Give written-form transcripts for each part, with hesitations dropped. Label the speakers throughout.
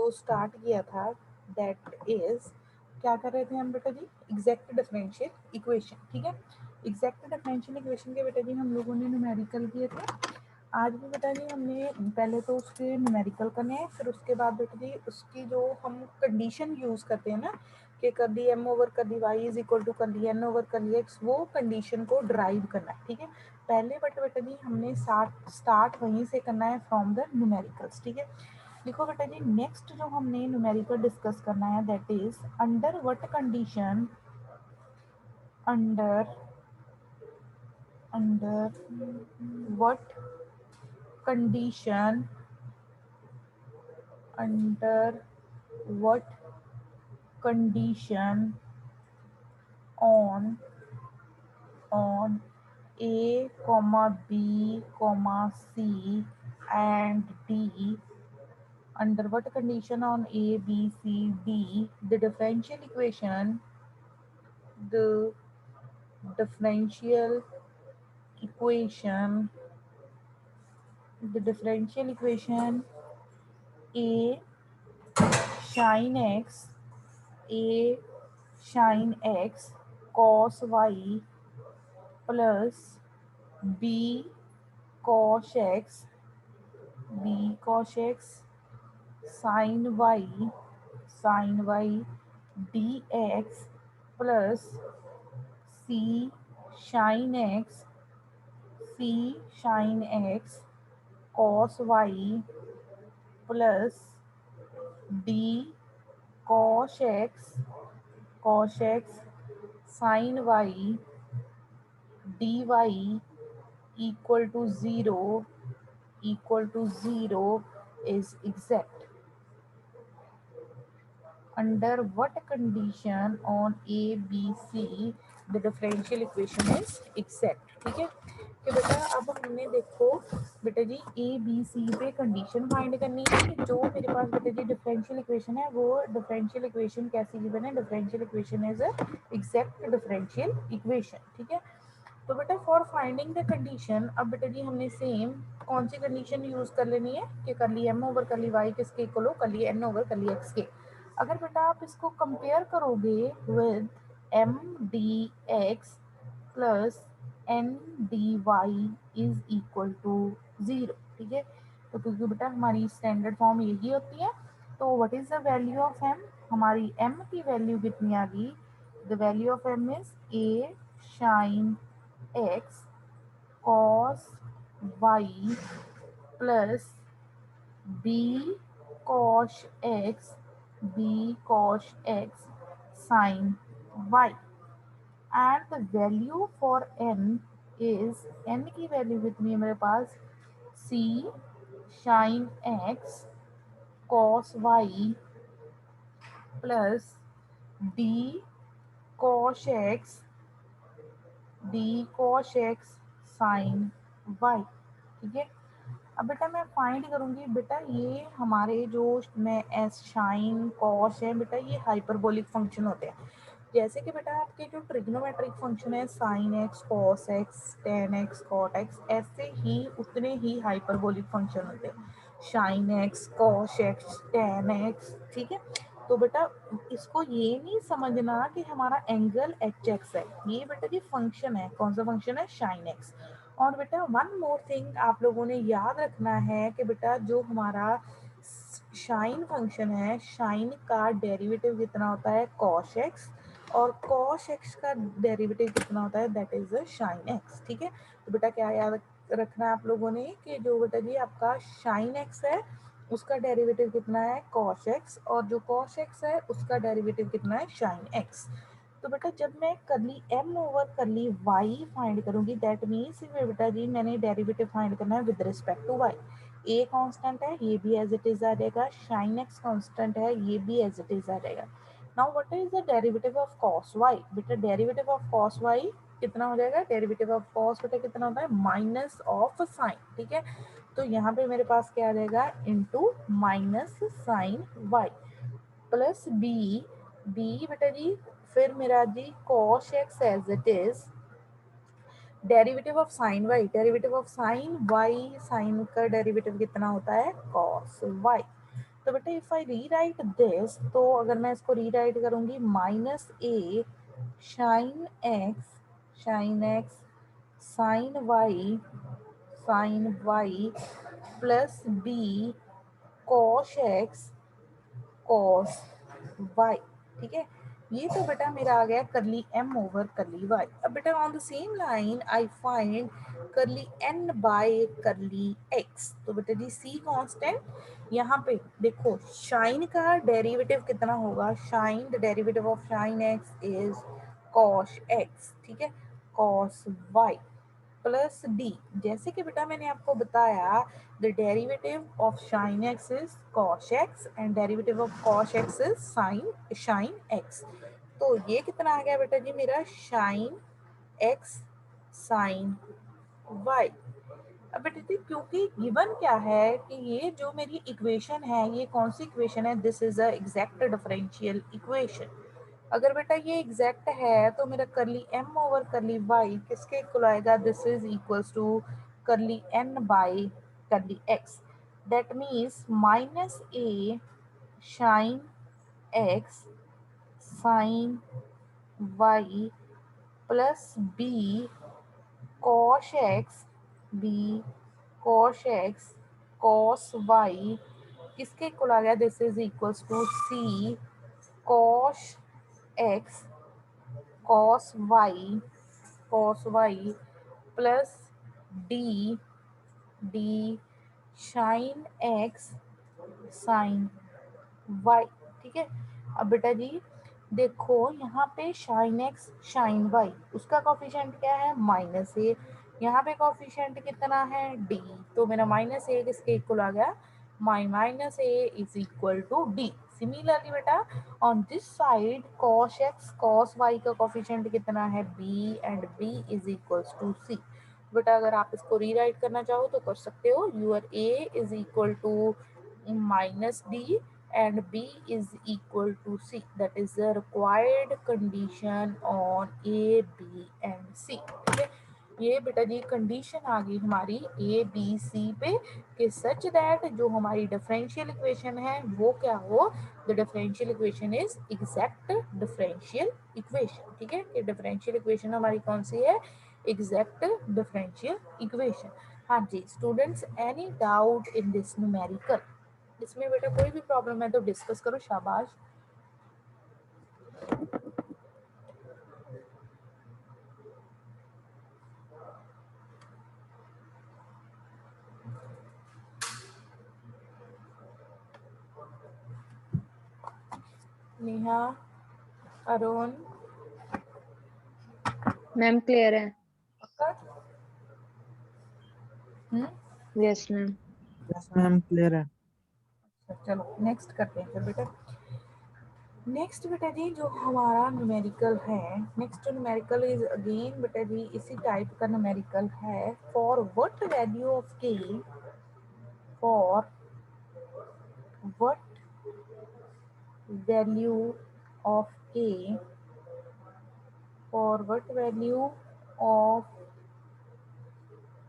Speaker 1: जो स्टार्ट किया था दैट इज, क्या कर रहे थे हम बेटा जी, एग्जैक्ट डिफरेंशियल इक्वेशन। ठीक है, एग्जैक्ट डिफरेंशियल इक्वेशन के बेटा जी हम लोगों ने न्यूमेरिकल किए थे। आज भी बेटा जी हमने पहले तो उसके न्यूमेरिकल करने हैं, फिर उसके बाद बेटा जी उसकी जो हम कंडीशन यूज़ करते हैं ना कि कर दी एम ओवर कर दी वाई इज इक्वल टू कर दी एन ओवर कर दी एक्स, वो कंडीशन को ड्राइव करना है। ठीक है, पहले बट बेटा जी हमने स्टार्ट वहीं से करना है फ्रॉम द न्यूमेरिकल्स। ठीक है, देखो बेटा जी नेक्स्ट जो हमने न्यूमेरिकल डिस्कस करना है that is under what condition, under under what condition, under what condition on A comma B comma C and D, under what condition on A B C D the the differential equation the differential equation A sin x, A sin x cos y plus b cos x, b cos x sin y dx plus c sin x, c sin x cos y plus d cos x sin y dy equal to 0, equal to 0 is exact. Under what condition on A, B, C the differential equation is exact. ठीक है कि बेटा अब हमने देखो बेटा जी A B C पे condition find करनी है कि जो मेरे पास बेटा जी डिफरेंशियल इक्वेशन है वो डिफरेंशियल इक्वेशन कैसी गिवन है, differential equation is exact differential equation. ठीक है, तो बेटा फॉर फाइंडिंग द कंडीशन अब बेटा जी हमने सेम कौन सी कंडीशन यूज कर लेनी है कि कर ली एम ओवर कर ली वाई किसके इक्वल हो, कर ली एन ओवर कर ली एक्स के। अगर बेटा आप इसको कंपेयर करोगे with M D x plus N D Y is equal to 0। ठीक है, तो क्योंकि बेटा हमारी स्टैंडर्ड फॉर्म यही होती है, तो what is the value of M, हमारी एम की वैल्यू कितनी आ गई, the value of M is A sinh x cos y plus b cos x, b cos x sin y, and the value for n is n की value कितनी है मेरे पास, c sin x cos y plus d cos x, d cos x sin y। ठीक है, अब बेटा मैं find करूंगी बेटा ये हमारे जो मैं एस शाइन कॉस है बेटा ये हाइपरबोलिक फंक्शन होते हैं। जैसे कि बेटा आपके जो ट्रिग्नोमेट्रिक फंक्शन है sine X cos X tan X cot X, ऐसे ही उतने ही हाइपरबोलिक फंक्शन होते हैं sinh X cos X tan X. ठीक है, तो बेटा इसको ये नहीं समझना कि हमारा एंगल एच एक्स है, ये बेटा ये फंक्शन है, कौन सा फंक्शन है, शाइन एक्स। और बेटा वन मोर थिंग आप लोगों ने याद रखना है कि बेटा जो हमारा शाइन फंक्शन है, शाइन का डेरिवेटिव कितना होता है कॉस एक्स, और कॉस एक्स का डेरिवेटिव कितना होता है दैट इज शाइन एक्स। ठीक है, तो बेटा क्या याद रखना है आप लोगों ने कि जो बेटा जी आपका शाइन एक्स है उसका डेरिवेटिव कितना है कॉस एक्स, और जो कॉस एक्स है उसका डेरिवेटिव कितना है शाइन एक्स। तो बेटा जब मैं curly M over curly Y find करूंगी दैट मीन्स बेटा जी मैंने डेरिवेटिव फाइंड करना है with respect to Y. A constant है ये भी एज इट इज आ जाएगा, शाइन एक्स कांस्टेंट है ये भी एज इट इज आ जाएगा। Now what is the derivative of cos Y, बेटा डेरिवेटिव ऑफ कॉस वाई कितना हो जाएगा, डेरिवेटिव ऑफ कॉस बेटा कितना होता है माइनस ऑफ साइन। ठीक है, तो यहाँ पे मेरे पास क्या आ जाएगा into minus sine Y plus B, B बेटा जी फिर मेरा जी cos x as it is derivative of sine Y, derivative of sine Y, sine का डेरिवेटिव कितना होता है cos y। तो बेटा इफ आई रीराइट दिस, तो अगर मैं इसको रीराइट करूंगी माइनस ए shine x sine Y plus b cos y. ठीक है, ये तो बेटा मेरा आ गया करली एम ओवर करली वाई। अब बेटा on the same line I find करली एन बाय करली एक्स। तो बेटा जी सी कांस्टेंट, यहाँ पे देखो शाइन का डेरिवेटिव कितना होगा, shine the derivative of shine x is cos x, ठीक है, कॉस वाई प्लस डी। जैसे कि बेटा मैंने आपको बताया the derivative of shine x is cos x and derivative of cos x is shine x. तो ये कितना आ गया बेटा जी मेरा शाइन एक्स साइन वाई। अब बेटा जी क्योंकि गिवन क्या है कि ये जो मेरी इक्वेशन है ये कौन सी इक्वेशन है, this is a exact differential equation. अगर बेटा ये एग्जैक्ट है तो मेरा curly M over curly Y किसके इक्वल आएगा, this is equals to curly N by curly X. That means minus A shine x sine Y plus B cosh X B cosh X cos Y किसके equal आ गया, this is equals to C cosh X cos Y plus D D shine x sine Y. ठीक है, अब बेटा जी देखो यहाँ पे शाइन एक्स शाइन वाई उसका कॉफिशेंट क्या है माइनस ए, यहाँ पे कॉफिशेंट कितना है डी, तो मेरा माइनस ए किसके इक्वल आ गया, minus a is equal to d. Similarly बेटा on this side cos x cos y का कॉफिशेंट कितना है b and b is equals to c. बेटा अगर आप इसको रीराइट करना चाहो तो कर सकते हो, your A is equal to minus d and b is equal to c, that is the required condition on a b and c। ठीक है, ये बेटा जी कंडीशन आ गई हमारी ए बी सी पे कि सच दैट जो हमारी डिफरेंशियल इक्वेशन है वो क्या हो, the differential equation is exact differential equation. ठीक है, कि डिफरेंशियल इक्वेशन हमारी कौन सी है, एग्जैक्ट डिफरेंशियल इक्वेशन। हाँ जी students, any doubt in this numerical, इसमें बेटा कोई भी प्रॉब्लम है तो डिस्कस करो, शाबाश। नेहा, अरुण,
Speaker 2: मैम क्लियर है।
Speaker 1: Hmm,
Speaker 2: yes ma'am.
Speaker 3: Yes ma'am clear है।
Speaker 1: चलो नेक्स्ट करते हैं फिर बेटा। नेक्स्ट बेटा जी जो हमारा न्यूमेरिकल है, नेक्स्ट न्यूमेरिकल इज अगेन बेटा जी इसी टाइप का न्यूमेरिकल है। फॉर व्हाट वैल्यू ऑफ के, फॉर व्हाट वैल्यू ऑफ के, फॉर व्हाट वैल्यू ऑफ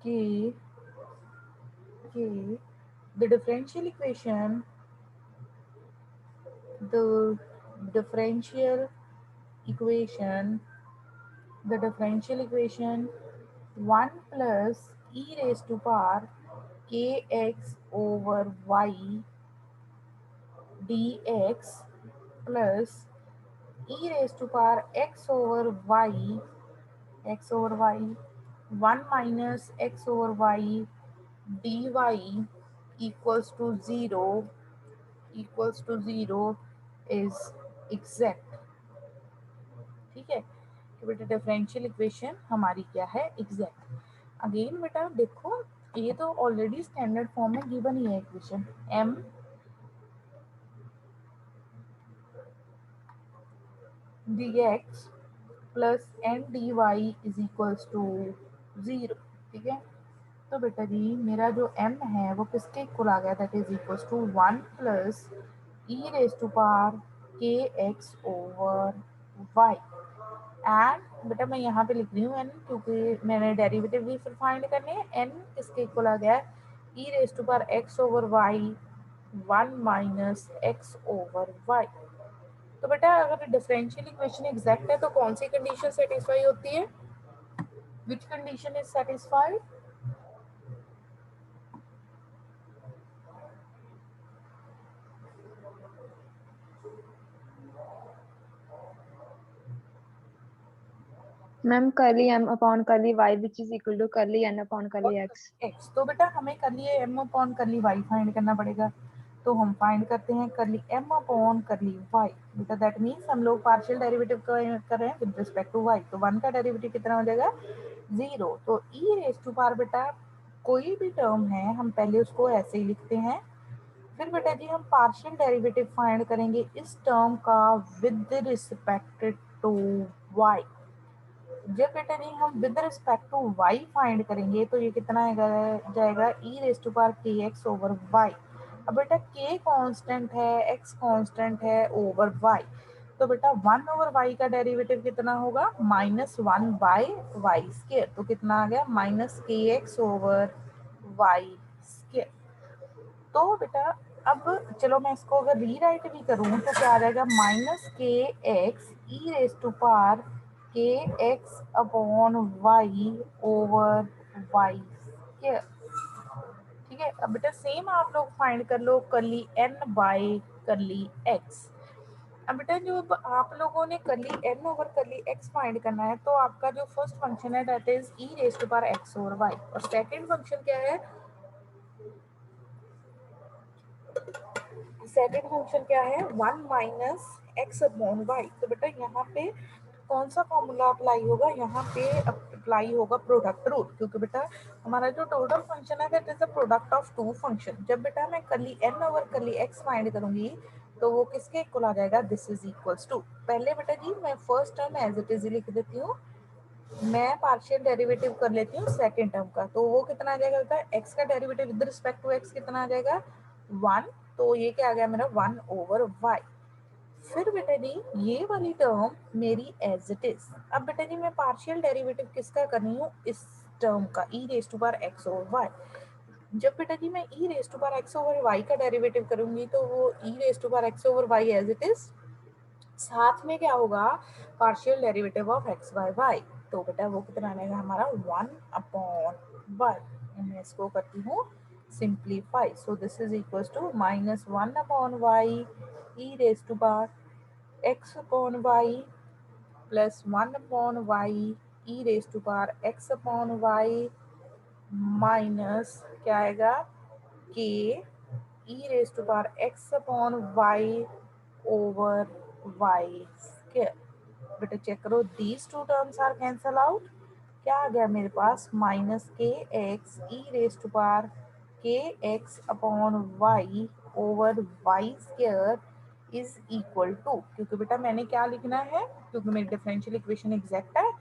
Speaker 1: के the differential equation, the differential equation, the differential equation 1 plus e raised to power kx over y dx plus e raised to power x over y 1 minus x over y dy equals to 0 is exact। ठीक है, कि बेटा differential equation हमारी क्या है, exact. Again बेटा देखो ये तो ऑलरेडी स्टैंडर्ड फॉर्म में गिवन ही है equation, m dx plus n dy is equals to 0। ठीक है, तो बेटा जी मेरा जो m है वो किसके इक्वल आ गया, that is equals to 1 plus e raise to power के एक्स ओवर वाई। एंड बेटा मैं यहाँ पे लिख रही हूँ n क्योंकि मैंने डेरिवेटिव भी फिर फाइंड करने हैं। n किसके इक्वल आ गया, e raise to power x over y 1 minus X over Y. तो बेटा अगर डिफरेंशियल इक्वेशन एग्जैक्ट है तो कौन सी कंडीशन सेटिस्फाई होती है? Which condition is satisfied?
Speaker 2: Ma'am curly m upon curly y which is equal to curly n upon curly x.
Speaker 1: X. तो बेटा हमें करली एम अपॉन करली वाई फाइंड करना पड़ेगा। तो हम फाइंड करते हैं करली एम अपॉन करली वाई। बेटा दैट मीन्स हम लोग पार्शियल डेरिवेटिव कर रहे हैं विद रिस्पेक्ट टू वाई। तो वन का डेरिवेटिव कितना हो जाएगा? 0। तो ई रेस टू पावर बेटा कोई भी टर्म है हम पहले उसको ऐसे ही लिखते हैं, फिर बेटा जी हम पार्शियल डेरिवेटिव फाइंड करेंगे इस टर्म का विद रिस्पेक्ट टू वाई। जब बेटा जी हम with respect to y find करेंगे तो ये कितना आएगा जाएगा e रेस टू पावर के एक्स ओवर वाई। अब बेटा k कांस्टेंट है, x कांस्टेंट है ओवर y। तो बेटा 1 ओवर y का डेरिवेटिव कितना होगा? -1 बाय वाई स्क्वायर। तो कितना आ गया? Minus k X over Y square. तो बेटा अब चलो मैं इसको अगर रीराइट भी करूँ तो क्या आ जाएगा? Minus k x E raise to power के x upon Y over Y square. ठीक है। अब बेटा सेम आप लोग फाइंड कर लो करली एन बाय करली एक्स। अब बेटा जो आप लोगों ने curly N over curly X find करना है तो आपका जो फर्स्ट फंक्शन है that is E raise to power x over Y, और सेकंड फंक्शन क्या है? सेकेंड फंक्शन क्या है? 1 माइनस एक्स अपॉन वाई। तो बेटा यहाँ पे कौन सा फॉर्मूला अप्लाई होगा? यहाँ पे अप्लाई होगा प्रोडक्ट रूल, क्योंकि बेटा हमारा जो टोटल फंक्शन है that is the product of two function. जब बेटा मैं curly N over curly X find करूंगी तो वो किसके इक्वल आ जाएगा? दिस इज इक्वल्स टू, पहले बेटा जी मैं first term as it is लिख देती हूँ, मैं पार्शियल डेरिवेटिव कर लेती हूँ सेकंड टर्म का। तो वो कितना आ जाएगा बेटा? एक्स का derivative with respect to X कितना आ जाएगा? 1। तो ये क्या आ गया मेरा? 1 ओवर वाई। फिर बेटा जी ये वाली टर्म मेरी एज इट इज। अब बेटा जी मैं पार्शियल डेरिवेटिव किसका कर रही हूँ? इस टर्म का e raise to power x over y. जब बेटा जी मैं e raise to power x over y का डेरिवेटिव करूंगी तो वो e raise to power x over y as it is, साथ में क्या होगा? Partial derivative of x by y. तो बेटा वो कितना आएगा हमारा? 1 अपॉन वाई। मैं इसको करती हूँ simplify. So this is equals to -1 upon y e raise to power x upon y plus 1 upon y e raise to power x upon y minus क्या आएगा? K E raise to power x upon Y over Y square. बेटा check करो these two terms are cancel out. क्या आ गया मेरे पास? Minus k x E raise to power के x upon Y over Y square is equal to, क्योंकि बेटा मैंने क्या लिखना है? क्योंकि मेरी डिफरेंशियल इक्वेशन एग्जैक्ट है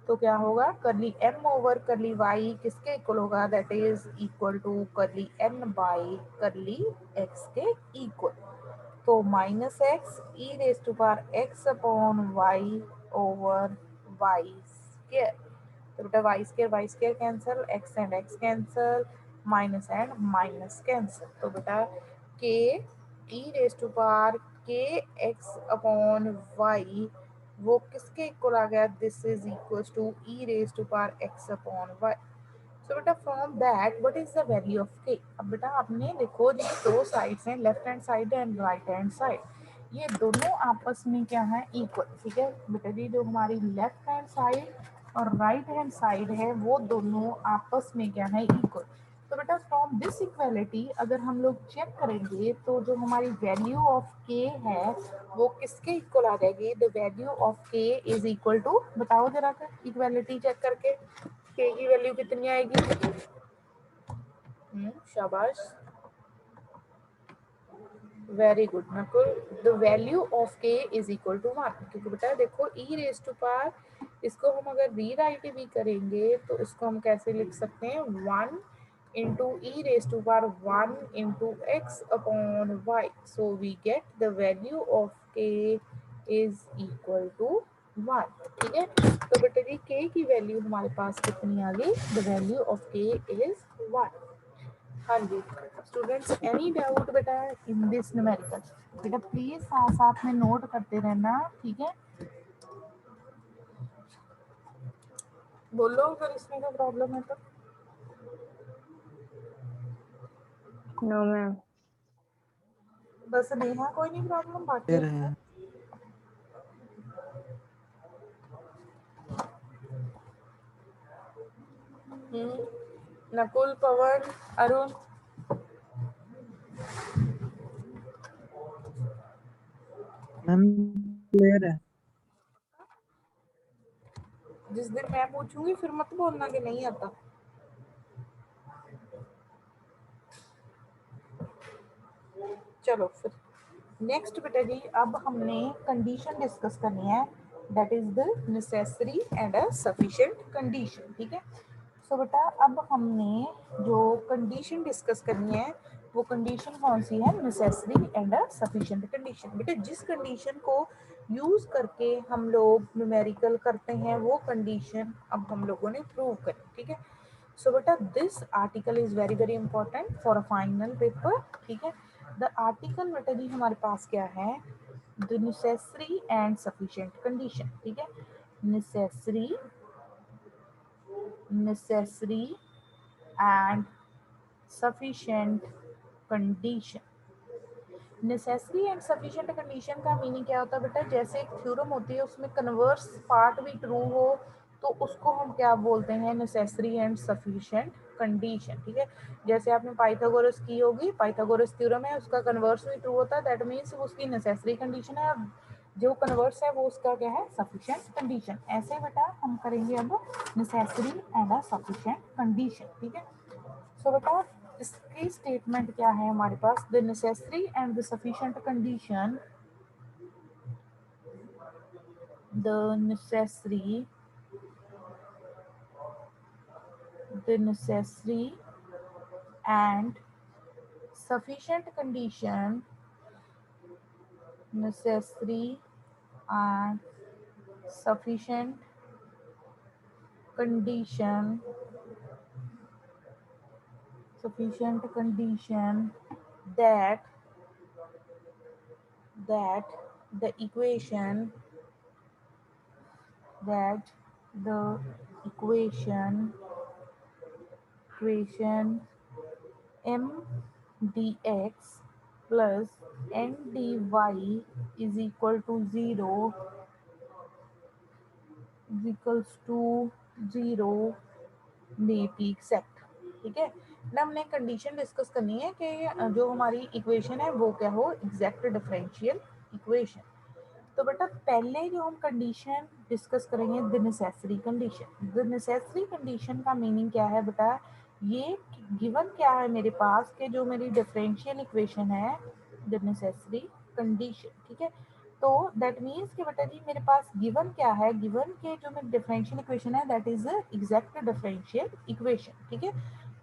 Speaker 1: तो क्या होगा? Curly M over curly Y किसके इक्वल होगा? That is equal to curly N by curly X के इक्वल। तो minus X E raise to power x upon Y over Y square. तो बेटा Y square cancel, X and X cancel, minus and minus cancel. तो बेटा K E raise to power के x upon Y वो किसके equal आ गया? This is equal to E raise to power x upon Y. So बेटा from that what is the value of k? अब बेटा आपने देखो जी दो साइड्स हैं, left hand side and right hand side, ये दोनों आपस में क्या है? इक्वल। ठीक है बेटा जी, जो हमारी लेफ्ट हैंड साइड और राइट हैंड साइड है वो दोनों आपस में क्या है? इक्वल। तो बेटा फ्रॉम दिस इक्वलिटी अगर हम लोग चेक करेंगे तो जो हमारी वैल्यू ऑफ के है वो किसके इक्वल आ जाएगी? The value of K is equal to, बताओ जरा इक्वलिटी चेक करके के की वैल्यू कितनी आएगी? शाबाश, very good Nakul. The value of K is equal to 1, क्योंकि बेटा देखो ई रेस टू पावर इसको हम अगर रीराइट भी करेंगे तो इसको हम कैसे लिख सकते हैं? 1 into E raise to power 1 into X upon Y. So we get the value of K is equal to 1। ठीक है। तो बेटा जी के की वैल्यू हमारे पास कितनी आ गई? The value of K is 1। हाँ जी स्टूडेंट्स, एनी डाउट बेटा इन दिस न्यूमेरिकल, बेटा प्लीज साथ साथ में नोट करते रहना, ठीक है। बोलो अगर इसमें कोई प्रॉब्लम है तो।
Speaker 2: No ma'am.
Speaker 1: बस नेहा कोई नहीं प्रॉब्लम, बाकी
Speaker 3: क्लियर है।
Speaker 1: नकुल, पवन, अरुण,
Speaker 3: मैम क्लियर है।
Speaker 1: जिस दिन मैं पूछूंगी फिर मत बोलना कि नहीं आता। चलो फिर नेक्स्ट बेटा जी, अब हमने कंडीशन डिस्कस करनी है, that is the necessary and a sufficient condition, ठीक है। सो बेटा अब हमने जो कंडीशन डिस्कस करनी है वो कंडीशन कौन सी है, necessary and a sufficient condition. बेटा जिस कंडीशन को यूज करके हम लोग न्यूमेरिकल करते हैं वो कंडीशन अब हम लोगों ने प्रूव करी, ठीक है। सो बेटा this article is very very important for a final paper, ठीक है। द आर्टिकल बेटा जी हमारे पास क्या है, the necessary and sufficient condition, ठीक है। Necessary necessary and sufficient condition. Necessary and sufficient condition का मीनिंग क्या होता है बेटा, जैसे एक थ्योरम होती है उसमें कन्वर्स पार्ट भी ट्रू हो तो उसको हम क्या बोलते हैं, नेसेसरी एंड सफिशिएंट कंडीशन, ठीक है। जैसे आपने पाइथागोरस की होगी, पाइथागोरस थ्योरम है उसका कन्वर्स भी ट्रू होता है, दैट मीन्स उसकी नेसेसरी कंडीशन है, और जो कन्वर्स है वो उसका क्या है, सफिशिएंट कंडीशन। ऐसे बेटा हम करेंगे अब नेसेसरी एंड सफिशिएंट कंडीशन, ठीक है। सो बेटा इसकी स्टेटमेंट क्या है हमारे पास, the necessary and the sufficient condition, the necessary necessary and sufficient condition, necessary and sufficient condition, sufficient condition that that the equation, that the equation m dx plus n dy is equal to 0 is equals to 0 may be exact, ठीक है ना। हमने condition discuss करनी है कि जो हमारी equation है वो क्या हो, एग्जैक्ट डिफरेंशियल इक्वेशन। तो बेटा पहले जो हम कंडीशन डिस्कस करेंगे the necessary condition. The necessary condition का मीनिंग क्या है बेटा, ये गिवन क्या है मेरे पास कि जो मेरी डिफरेंशियल इक्वेशन है, द नेसेसरी कंडीशन, ठीक है। तो दैट मीन्स कि बेटा जी मेरे पास गिवन क्या है, गिवन के जो मेरी डिफरेंशियल इक्वेशन है that is exact differential equation, ठीक है।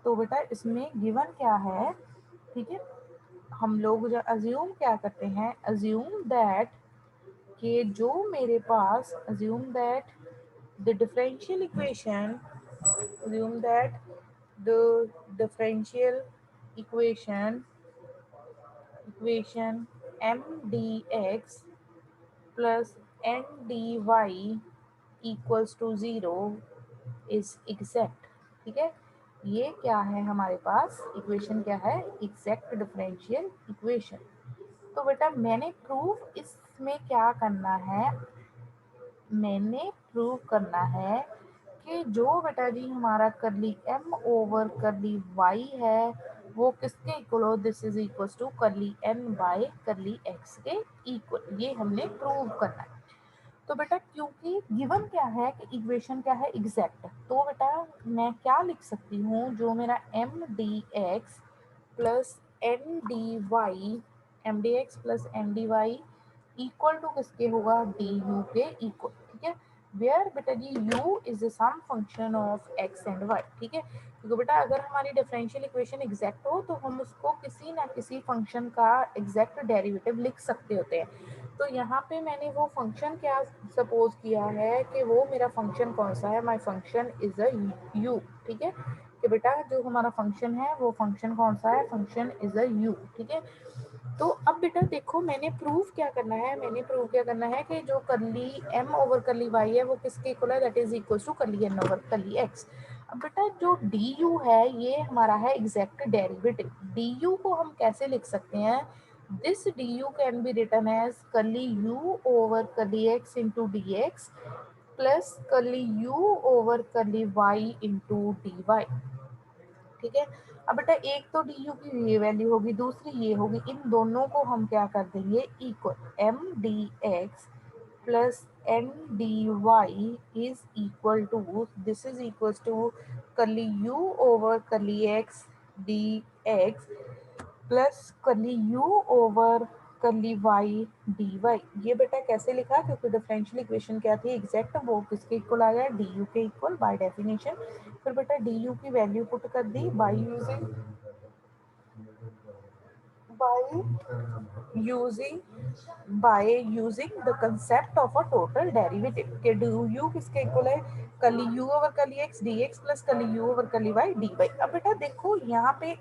Speaker 1: तो बेटा इसमें गिवन क्या है, ठीक है। हम लोग जो अज्यूम क्या करते हैं, अज्यूम दैट कि जो मेरे पास, assume that the differential equation, assume that the differential equation m dx plus n dy equals to 0 is exact, ठीक है। ये क्या है हमारे पास, इक्वेशन क्या है, एग्जैक्ट डिफरेंशियल इक्वेशन। तो बेटा मैंने प्रूफ इसमें क्या करना है, मैंने प्रूव करना है कि जो बेटा जी हमारा करली m ओवर करली y है वो किसके इक्वल हो, दिस इज इक्वल टू करली n बाय करली x के इक्वल, ये हमने प्रूव करना है। तो बेटा क्योंकि गिवन क्या है कि इक्वेशन क्या है, एग्जैक्ट, तो बेटा मैं क्या लिख सकती हूँ, जो मेरा m dx plus n dy, m dx plus n dy equal to किसके होगा, डी यू के इक्वल, ठीक है। वेयर बेटा जी u is the sum function of x and y, ठीक है। क्योंकि बेटा अगर हमारी डिफरेंशियल इक्वेशन एग्जैक्ट हो तो हम उसको किसी ना किसी फंक्शन का एग्जैक्ट डेरिवेटिव लिख सकते होते हैं। तो यहाँ पे मैंने वो फंक्शन क्या सपोज किया है कि वो मेरा फंक्शन कौन सा है, my function is a u, ठीक है। कि कि बेटा जो हमारा फंक्शन है वो फंक्शन कौन सा है, फंक्शन इज अ यू, ठीक है। तो अब बेटा देखो मैंने प्रूव क्या करना है, मैंने प्रूव क्या करना है कि जो करली m ओवर करली y है वो किसके इक्वल है, दैट इज इक्वल टू करली n ओवर करली x। अब बेटा जो du है ये हमारा है एग्जैक्ट डेरिवेटिव। du को हम कैसे लिख सकते हैं, this du can be written as curly u over curly x into dx plus curly u over curly y into dy, ठीक है। अब बेटा एक तो डी यू की ये वैल्यू होगी, दूसरी ये होगी, इन दोनों को हम क्या कर देंगे equal, m D x plus N D Y is equal to, this is equal to curly u over curly x d x plus curly u over curly y d y. ये बेटा कैसे लिखा, क्योंकि डिफरेंशियल इक्वेशन क्या थी exact, वो किसके equal आ गया, डी यू के इक्वल बाय डेफिनेशन। फिर बेटा डी यू की वैल्यू पुट कर दी using by using the concept of a total derivative के डी यू किसके इक्वल है, curly u over curly x d x plus curly u over curly y d y. अब बेटा देखो यहाँ पे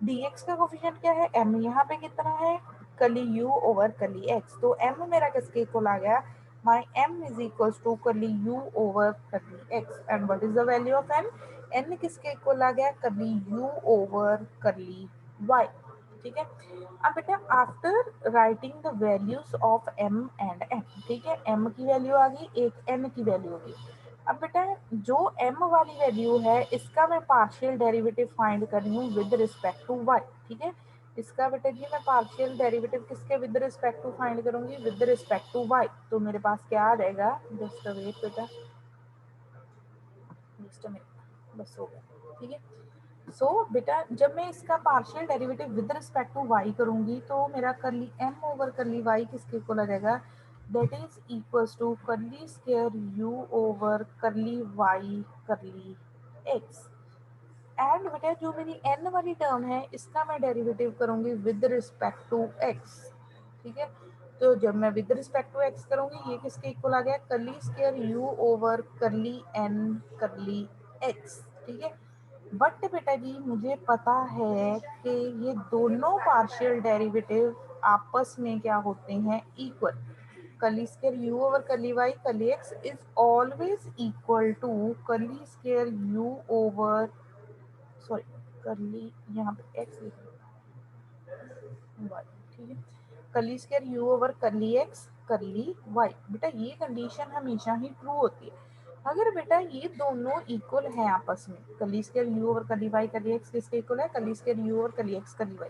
Speaker 1: dx का कोफिशिएंट क्या है m, यहाँ पे कितना है करली u ओवर करली x, तो m मेरा किसके इक्वल आ गया, माई m is equals to curly u over curly x and what is the value of n, n किसके इक्वल आ गया करली u ओवर करली y, ठीक है। अब बेटा after writing the values of m and n, ठीक है, m की वैल्यू आ गई, एक n की वैल्यू होगी। अब बेटा जो m वाली वैल्यू है इसका मैं पार्शियल डेरिवेटिव फाइंड कर रही हूँ विद रिस्पेक्ट टू y, ठीक है। इसका बेटा जी मैं पार्शियल डेरिवेटिव किसके विद रिस्पेक्ट टू फाइंड करूंगी, विद रिस्पेक्ट टू y, तो मेरे पास क्या आ जाएगा, जस्ट वेट बेटा, जस्ट मिनट, बस हो गया, ठीक है। सो बेटा जब मैं इसका partial derivative with respect to y करूंगी तो मेरा curly m over curly y किसके इक्वल आ जाएगा, that is equals to curly square u over curly y curly x। And बेटा जो मेरी n वाली टर्म है इसका मैं डेरिवेटिव करूंगी विद रिस्पेक्ट टू x, ठीक है। तो जब मैं विद रिस्पेक्ट टू x करूंगी ये किसके इक्वल आ गया, करली स्क्वायर u ओवर करली n करली x, ठीक है। बट बेटा जी मुझे पता है कि ये दोनों पार्शियल डेरिवेटिव आपस में क्या होते हैं equal, curly square u over curly y curly x is always equal to curly square u over, sorry curly यहाँ पे x लिखा y, ठीक है, curly square u over curly x करली y। बेटा ये कंडीशन हमेशा ही ट्रू होती है अगर बेटा ये दोनों इक्वल हैं आपस में, करली square u over curly y curly x किसके इक्वल है, curly square u over curly x करली y।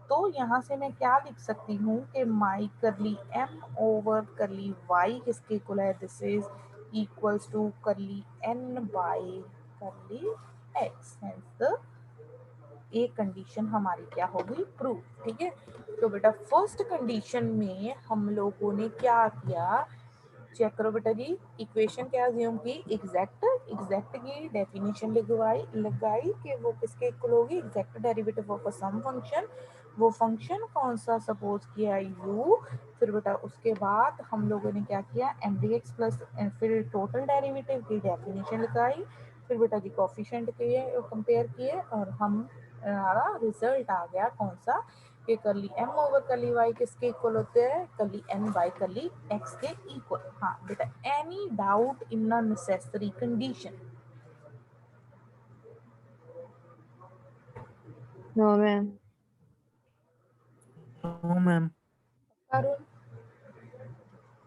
Speaker 1: तो यहाँ से मैं क्या लिख सकती हूँ कि माई करली m ओवर करली y किसके इक्वल है, दिस इज इक्वल्स टू करली n बाई करली x, हेंस द एक कंडीशन हमारी क्या होगी प्रूव, ठीक है। तो बेटा फर्स्ट कंडीशन में हम लोगों ने क्या किया, चेक करो बेटा जी, इक्वेशन क्या अज्यूम की, एग्जैक्ट, एग्जैक्ट की डेफिनेशन लगाई कि वो किसके इक्वल होगी, exact derivative of a sum function, वो फंक्शन कौन सा सपोज किया u। फिर बेटा उसके बाद हम लोगों ने क्या किया, एम डी एक्स प्लस, फिर टोटल डेरिवेटिव की डेफिनेशन लगाई, फिर बेटा जी कोफिशिएंट किए कंपेयर किए और हमारा रिजल्ट आ गया कौन सा, कि curly m over curly y किसके इक्वल होते हैं, curly n by curly x के इक्वल। हाँ बेटा any doubt in the necessary condition,
Speaker 2: no ma'am.
Speaker 3: No ma'am.
Speaker 1: Arun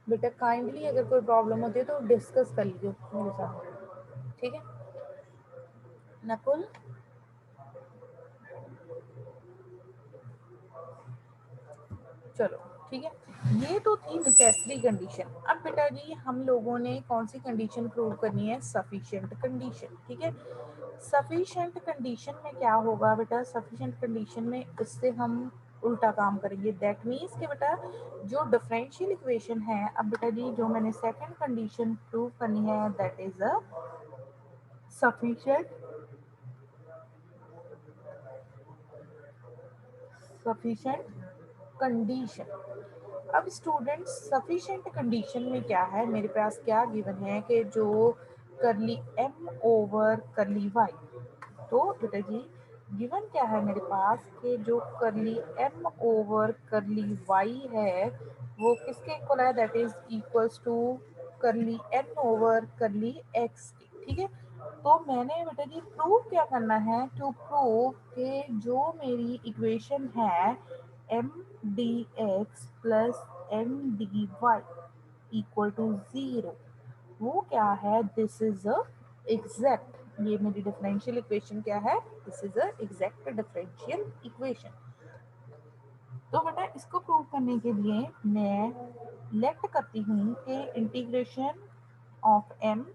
Speaker 1: बेटा काइंडली अगर कोई प्रॉब्लम होती है तो डिस्कस कर लीजिए मेरे साथ, ठीक है। नकुल चलो ठीक है, ये तो थी नेसेसरी कंडीशन। अब बेटा जी हम लोगों ने कौन सी कंडीशन प्रूव करनी है, सफिशिएंट कंडीशन, ठीक है। सफिशिएंट कंडीशन में क्या होगा बेटा, सफिशिएंट कंडीशन में इससे हम उल्टा काम करेंगे, दैट मीन्स कि बेटा जो डिफरेंशियल इक्वेशन है, अब बेटा जी जो मैंने सेकंड कंडीशन प्रूव करनी है that is a sufficient sufficient condition. अब स्टूडेंट्स सफिशिएंट कंडीशन में क्या है, मेरे पास क्या गिवन है कि जो करली m ओवर करली y, तो बेटा जी गिवन क्या है मेरे पास कि जो करली m ओवर करली y है वो किसके इक्वल है, दैट इज इक्वल्स टू करली n ओवर करली x के, ठीक है। तो मैंने बेटा जी प्रूव क्या करना है, टू प्रूव कि जो मेरी इक्वेशन है m dx plus m dy equal to 0 वो क्या है, दिस इज अ एग्जैक्ट, ये मेरी डिफरेंशियल इक्वेशन क्या है, this is a exact differential equation. तो बेटा इसको प्रूव करने के लिए मैं लेट करती हूँ कि integration of m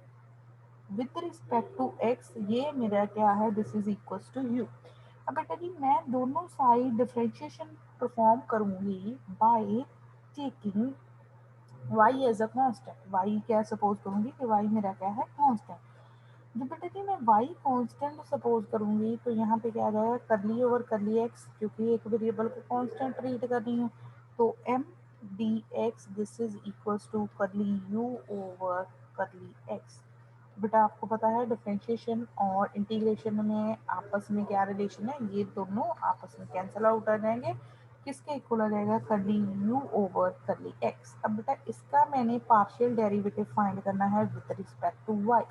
Speaker 1: with respect to x ये मेरा क्या है, this is equals to u। अब बेटा जी मैं दोनों साइड डिफरेंशिएशन परफॉर्म करूंगी by taking y as a constant. y क्या सपोज करूंगी कि y मेरा क्या है, कांस्टेंट। जब बेटा जी मैं y कांस्टेंट सपोज करूंगी तो यहाँ पे क्या आ जाएगा, करली ओवर करली x, क्योंकि एक वेरिएबल को कांस्टेंट ट्रीट कर रही हूँ। तो m dx this is equals to curly u over curly x। बेटा आपको पता है डिफरेंशिएशन और इंटीग्रेशन में आपस में क्या रिलेशन है, ये दोनों आपस में कैंसिल आउट आ जाएंगे, किसके इक्वल आ जाएगा, करली u ओवर करली x। अब बेटा इसका मैंने पार्शियल डेरिवेटिव फाइंड करना है विद रिस्पेक्ट टू y,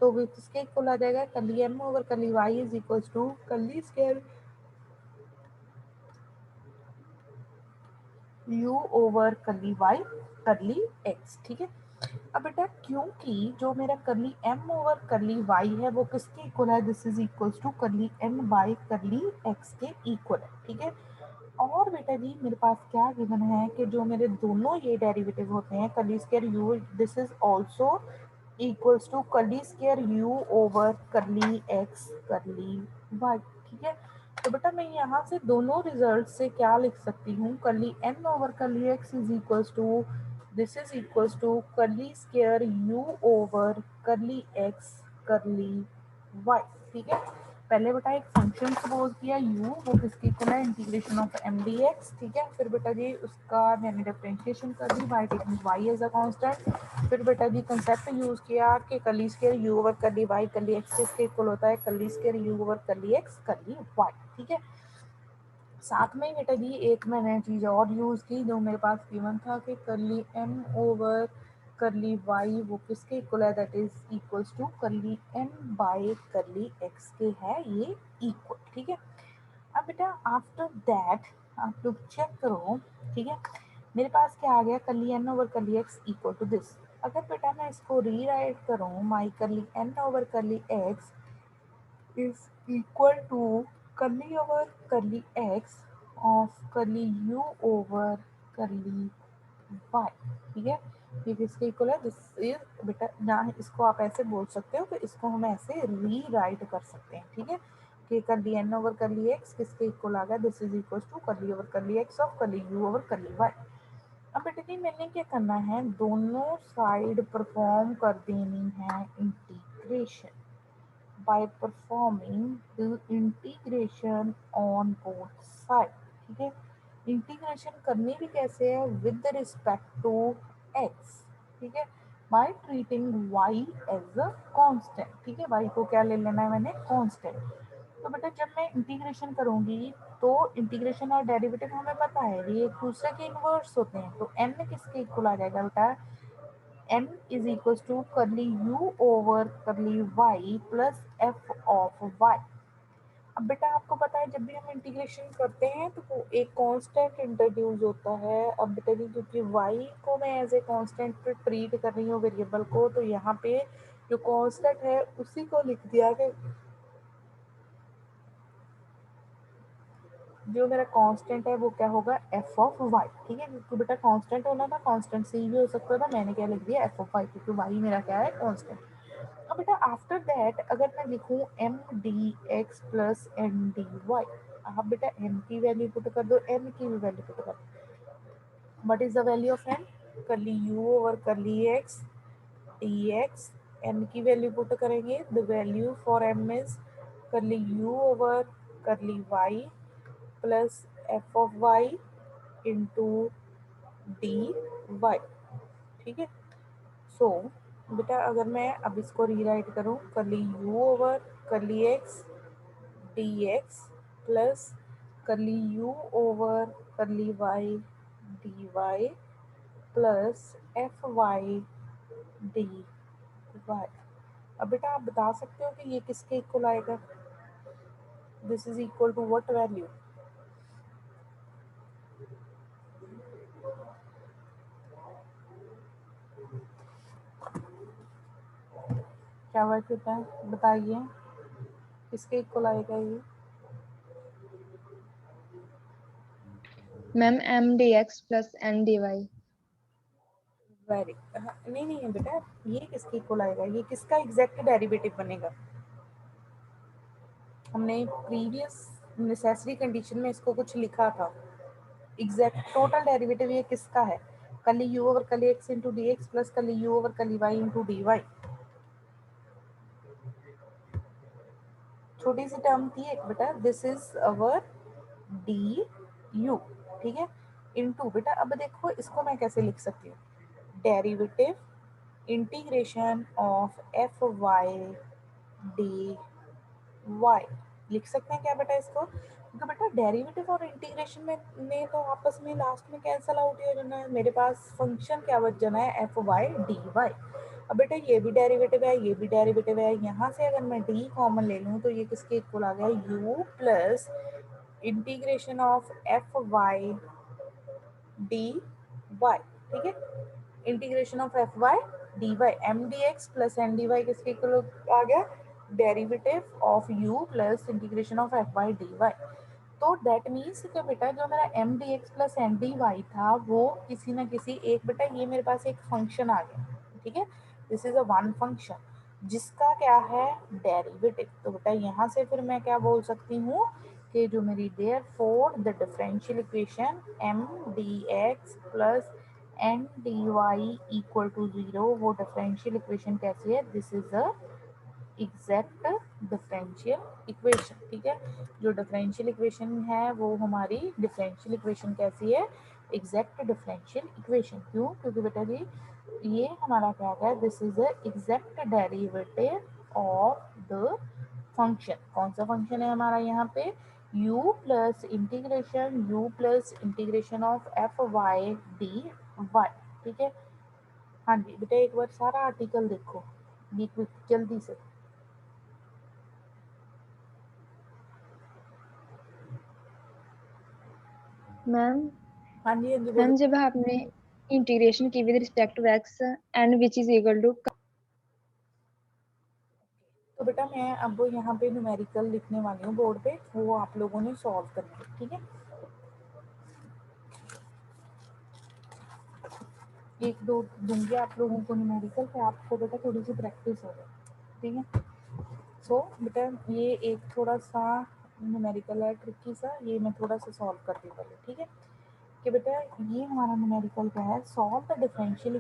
Speaker 1: तो वो किसके इक्वल आ जाएगा, curly m over curly y is equals to curly square u over curly y curly x, ठीक है। अब बेटा क्योंकि जो मेरा curly m over curly y है वो किसके इक्वल है, दिस इज इक्वल्स टू करली m बाई करली x के इक्वल है, ठीक है। और बेटा जी मेरे पास क्या गिवन है कि जो मेरे दोनों ये डेरिवेटिव होते हैं curly square u this is also equals to curly square u over curly x करली y, ठीक है। तो बेटा मैं यहाँ से दोनों रिजल्ट से क्या लिख सकती हूँ, curly n over curly x is equals to this is equals to curly square u over curly x करली y, ठीक है। पहले बेटा एक फंक्शन सपोज किया u, वो किसकी इक्वल है, इंटीग्रेशन ऑफ m dx, ठीक है। फिर बेटा जी उसका मैंने डिफरेंशिएशन कर दी by taking y as a constant. फिर बेटा जी कंसेप्ट यूज किया कि curly square u over curly y curly x किसके इक्वल होता है, curly square u over curly x करली y, ठीक है। साथ में बेटा जी एक मैंने चीज और यूज की जो मेरे पास गिवन था कि curly m over curly y वो किसके इक्वल है, दैट इज इक्वल्स टू करली m बाय करली x के है ये इक्वल, ठीक है। अब बेटा आफ्टर दैट आप लोग चेक करो, ठीक है। मेरे पास क्या आ गया, curly n over curly x equal to this. अगर बेटा मैं इसको रीराइट करूँ, my curly n over curly x is equal to curly over curly x of curly u over curly y, ठीक है। ये किसके इक्वल है, दिस इज बेटा ना, इसको आप ऐसे बोल सकते हो कि इसको हम ऐसे रीराइट कर सकते हैं, ठीक है, कि curly n over curly x किसके इक्वल आ गया, this is equal to curly over curly x of curly u over curly y। अब बेटा जी मैंने क्या करना है, दोनों साइड परफॉर्म कर देनी है integration by performing the integration on both sides, ठीक है। इंटीग्रेशन करनी भी कैसे है, विद रिस्पेक्ट टू x, ठीक है, by treating y as a constant, ठीक है। y को क्या ले लेना है मैंने, कांस्टेंट। तो बेटा जब मैं इंटीग्रेशन करूंगी तो इंटीग्रेशन और डेरिवेटिव हमें पता है ये एक दूसरे के इनवर्स होते हैं, तो n किसके इक्वल आ जाएगा बेटा, m is equals to curly u over curly y plus f of y। अब बेटा आपको पता है जब भी हम इंटीग्रेशन करते हैं तो वो एक कांस्टेंट इंट्रोड्यूस होता है। अब बेटा जी क्योंकि y को मैं एज ए कांस्टेंट ट्रीट कर रही हूँ वेरिएबल को, तो यहाँ पे जो कांस्टेंट है उसी को लिख दिया कि जो मेरा कांस्टेंट है वो क्या होगा, f ऑफ y, ठीक है। क्योंकि बेटा कांस्टेंट होना था, कांस्टेंट सी भी हो सकता था, मैंने क्या लिख दिया f ऑफ y, क्योंकि y मेरा क्या है, कांस्टेंट। अब बेटा आफ्टर दैट अगर मैं लिखूं m dx plus m dy, आप बेटा m की वैल्यू पुट कर दो, n की भी वैल्यू पुट कर दो। What is the value of m, curly u over curly x dx, n की वैल्यू पुट करेंगे, the value for m is curly u over curly y plus f of y into d y, ठीक है। सो बेटा अगर मैं अब इसको rewrite करूँ, curly u over curly x d x plus curly u over curly y d y plus f y d y. अब बेटा आप बता सकते हो कि ये किसके इक्वल आएगा? This is equal to what value? क्या वर्क होता है बताइए, किसके इक्वल आएगा ये?
Speaker 2: Ma'am m D x plus N D y.
Speaker 1: Very नहीं नहीं है बेटा, ये किसके इक्वल आएगा? ये किसका एग्जैक्ट डेरिवेटिव बनेगा? हमने प्रीवियस नेसेसरी कंडीशन में इसको कुछ लिखा था। एग्जैक्ट टोटल डेरिवेटिव ये किसका है? कली यू ओवर कली x into D x plus कली यू ओवर कली वाई इंटू डी वाई। छोटी सी टर्म थी एक बेटा, this is our D you, ठीक है, इनटू बेटा अब देखो इसको मैं कैसे लिख सकती हूँ, derivative integration of f y d y लिख सकते हैं क्या बेटा इसको? क्योंकि बेटा डेरिवेटिव और इंटीग्रेशन में तो आपस में लास्ट में कैंसल आउट हो जाना है, मेरे पास फंक्शन क्या बच जाना है, एफ वाई डी वाई। अब बेटा ये भी डेरिवेटिव है, ये भी डेरिवेटिव है, यहाँ से अगर मैं डी कॉमन ले लूँ तो ये किसके इक्वल आ गया, u plus integration of f y d y, ठीक है, integration of f y d y, m D x plus N D y किसके इक्वल आ गया, derivative of u plus integration of f y d y. तो that means कि बेटा जो मेरा m D x plus N D y था वो किसी ना किसी एक, बेटा ये मेरे पास एक फंक्शन आ गया, ठीक है, this is a one function जिसका क्या है, डेरिवेटिव। तो बेटा यहाँ से फिर मैं क्या बोल सकती हूँ कि जो मेरी therefore the differential equation m D x plus N D y equal to zero, वो डिफरेंशियल इक्वेशन कैसी है, this is a exact differential equation, ठीक है। जो डिफरेंशियल इक्वेशन है वो हमारी डिफरेंशियल इक्वेशन कैसी है, एग्जैक्ट डिफरेंशियल इक्वेशन। क्यों? क्योंकि बेटा जी ये हमारा क्या है, this is a exact derivative of the function. कौन सा फंक्शन है हमारा यहाँ पे, u plus integration of f y d y, ठीक है। हाँ जी बेटा एक बार सारा आर्टिकल देखो, ये क्विक जल्दी से।
Speaker 2: मैम
Speaker 1: हाँ जी हाँ जी बोलो।
Speaker 2: मैम जब आपने इंटीग्रेशन की with respect to x and which is equal to,
Speaker 1: तो बेटा मैं अब यहाँ पे न्यूमेरिकल लिखने वाली हूँ बोर्ड पे, वो आप लोगों ने सॉल्व करना है, ठीक है। एक दो दूंगी आप लोगों को न्यूमेरिकल, तो आपको बेटा थोड़ी सी प्रैक्टिस हो जाए, ठीक है। सो बेटा ये एक थोड़ा सा न्यूमेरिकल है ट्रिकी सा, ये मैं थोड़ा सा सॉल्व करती हूँ पहले, ठीक है। कि बेटा ये हमारा न्यूमेरिकल क्या है, solve the differential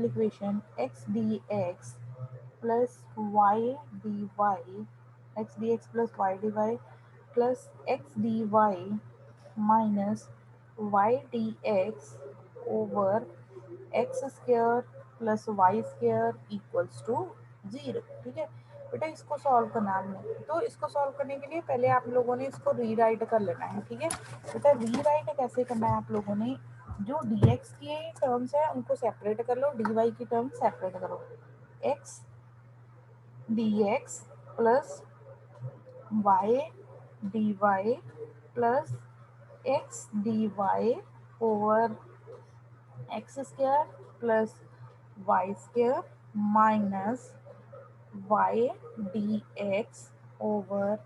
Speaker 1: equation x d x plus y d y, x d x plus y d y plus x d y minus y d x over x square plus y square equals to zero, ठीक है। बेटा इसको solve करना है हमने, तो इसको solve करने के लिए पहले आप लोगों ने इसको रीराइट कर लेना है, ठीक है। बेटा रीराइट कैसे करना है आप लोगों ने, जो डी एक्स की टर्म्स है उनको सेपरेट कर लो, डी वाई की टर्म सेपरेट करो, x d x plus y d y plus x d y over x square plus y square minus y d x over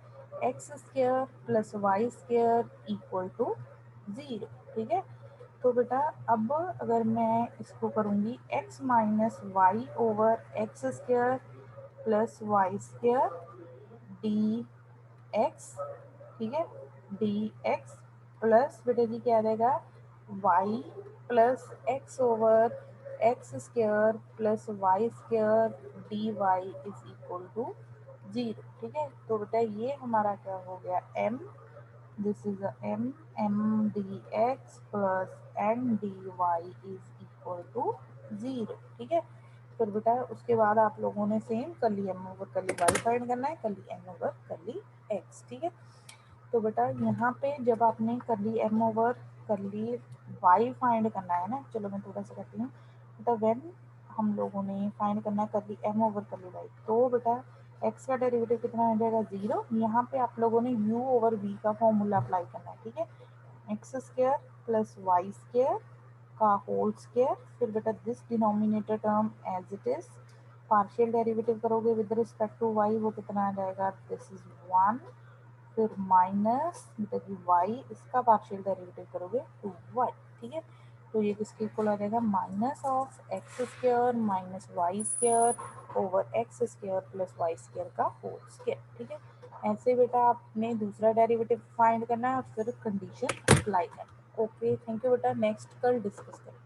Speaker 1: x square plus y square equal to zero, ठीक है। तो बेटा अब अगर मैं इसको करूँगी x minus y over x square plus y square d x, ठीक है, डी एक्स प्लस बेटा जी क्या रहेगा, y plus x over x square plus y square d Y is equal to zero, ठीक है। तो बेटा ये हमारा क्या हो गया, m, this is m d x plus n d Y is equal to zero, ठीक है। फिर बेटा उसके बाद आप लोगों ने same curly m over curly y find करना है, curly n over curly x, ठीक है। तो बेटा यहाँ पे जब आपने curly m over curly y find करना है ना, चलो मैं थोड़ा सा करती हूँ बेटा, व्हेन हम लोगों ने फाइंड करना है curly m over curly y, तो बेटा x का डेरिवेटिव कितना आ जाएगा 0। यहाँ पे आप लोगों ने u ओवर v का फॉर्मूला अप्लाई करना है, ठीक है। X square plus y square का होल स्क्वायर, फिर बेटा this denominator term as it is, partial derivative करोगे विद रिस्पेक्ट टू y, वो कितना आ जाएगा, दिस इज 1, फिर माइनस बेटा जी y, इसका पार्शियल डेरिवेटिव करोगे 2y, ठीक है। तो ये किसके इक्वल आ जाएगा, minus of x square minus y square over x square plus y square का होल स्क्वायर, ठीक है। ऐसे बेटा आपने दूसरा डेरिवेटिव फाइंड करना है और फिर कंडीशन अप्लाई करना है। ओके, थैंक यू बेटा, नेक्स्ट कल डिस्कस करेंगे।